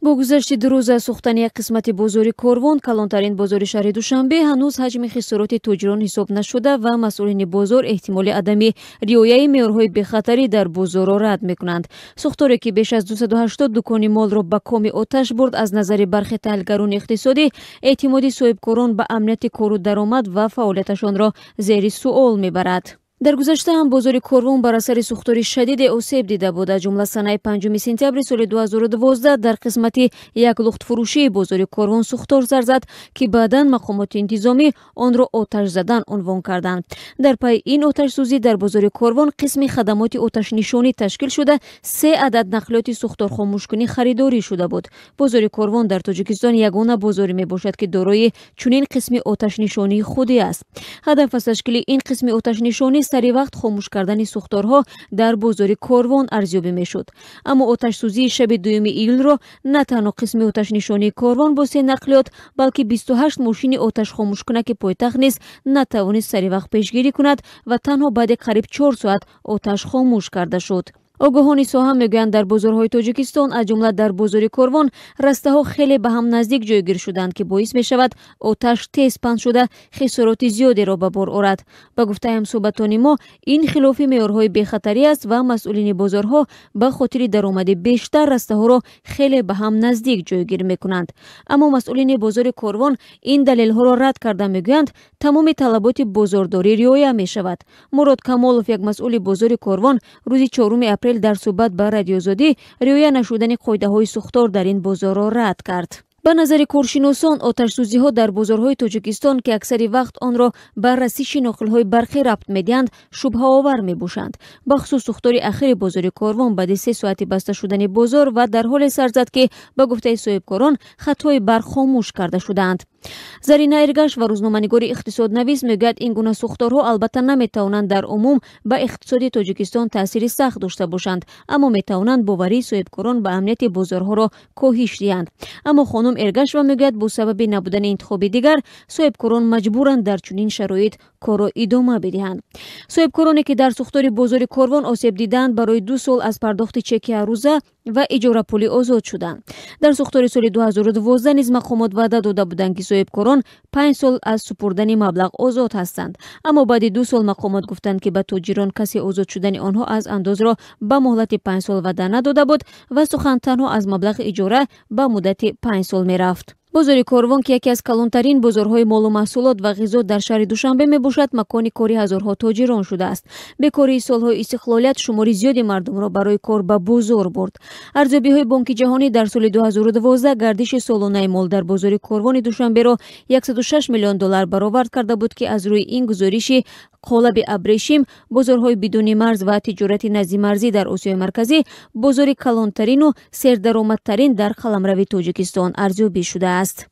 با گذشت 2 روز از سوختن یک قسمت بازار کاروان، کلانترین بازار شهر دوشنبه، هنوز حجم خسارات تاجران حساب نشده و مسئولین بازار احتمال عدم رعایت معیارهای بخطری در بازار را رد میکنند. سوختاری که بیش از 280 دکان مال را به کام آتش برد، از نظر برخی تحلیلگران اقتصادی اعتماد صاحبکاران به امنیت کار و درآمد و فعالیتشان را زیر سوال میبرد. در گذشته هم بازار کاروان بر اثر سوختاری شدید آسیب دیده بود. از جمله سنه 5 سپتامبر سال 2012 در قسمت یک لخت فروشی بازار کاروان سوختار سر زد که بعداً مقامات انتظامی آن را آتش زدن عنوان کردند. در پی این آتش سوزی در بازار کاروان قسم خدمات آتش نشانی تشکیل شده 3 عدد نقلیات سوختار خاموشکنی خریداری شده بود. بازار کاروان در تاجیکستان یگانه بازاری می باشد که دارای چنین قسم آتش نشانی خودی است. هدف از تشکیل این قسم آتش نشانی سری وقت خاموش کردن سوختارها در بازار کاروان ارزیابی میشد. اما آتش سوزی شب 2 ایل را نه تنها قسم آتش نشانی کاروان با 3 نقلیات بلکه 28 ماشین آتش خاموش کنک پایتخت نیز نتوانست سری وقت پیشگیری کند و تنها بعد قریب 4 ساعت آتش خاموش کرده شد. آگاهان ساحه میگویند در بازارهای تاجیکستان از جمله در بازار کاروان رسته ها خیلی به هم نزدیک جایگیر شدند که باعث می شود آتش تیز پند شده خسارات زیادی را به بار آورد. به گفته همصحبتان ما این خلاف معیارهای بی‌خطری است و مسئولین بازارها به خاطر درآمد بیشتر رسته ها را خیلی به هم نزدیک جایگیر میکنند. اما مسئولین بازار کاروان این دلیل ها را رد کرده میگویند تمام طلبات بازارداری رعایت می شود. مراد کمالوف، یک مسئول بازار کاروان، روز 4 اپریل در صحبت با رادیو آزادی رعایت نشدن قاعده های سوختار در این بازار را رد کرد. به نظر کارشناسان آتش سوزی ها در بازارهای تاجیکستان که اکثر وقت آن را بر رسیش ناقل های برقی ربط میدهند شبهه آور می باشند. بخصوص سوختار اخیر بازار کاروان بعد 3 ساعت بسته شدن بازار و در حال سر زد که به گفته صاحبکاران خطای برق خاموش کرده شدند. زرینه ارگش و روزنامه‌نگار اقتصاد نویس میگوید این گونه سوختارها البته نمیتوانند در عموم به اقتصاد تاجیکستان تاثیر سخت داشته باشند، اما میتوانند باوری صاحبکاران به امنیت بازارها را کاهش دهند. اما خانم ارگش و میگوید با سبب نبودن انتخاب دیگر صاحبکاران مجبورند در چنین شرایط کار را ادامه بدهند. صاحبکارانی که در سوختار بازار کاروان آسیب دیدند برای 2 سال از پرداخت چک هر روزه و اجاره پولی آزاد شدند. در سوختار سال 2012 نیز مقامات وعده داده بودند که صاحبکاران 5 سال از سپردن مبلغ آزاد هستند، اما بعد 2 سال مقامات گفتند که به تاجران کسی آزاد شدن آنها از انداز را به مهلت 5 سال وعده نداده بود و سخن تنها از مبلغ اجاره به مدت 5 سال می رفت. بازار کاروان که یکی از کلانترین بازارهای مال و محصولات و غذا در شهر دوشنبه می باشد، مکان کاری هزارها تاجران شده است. بیکاری سالهای استقلالیت شماری زیادی مردم را برای کار به بازار برد. ارزیابی‌های بانک جهانی در سال 2012 گردش سالانه مال در بازار کاروان دوشنبه را 106 میلیون دلار برآورد کرده بود که از روی این گزارش قالب ابریشم بازارهای بدون مرز و تجارت نزد مرزی در آسیای مرکزی بازار کلانترین و سردرآمدترین در قلمرو تاجیکستان ارزیابی شده است.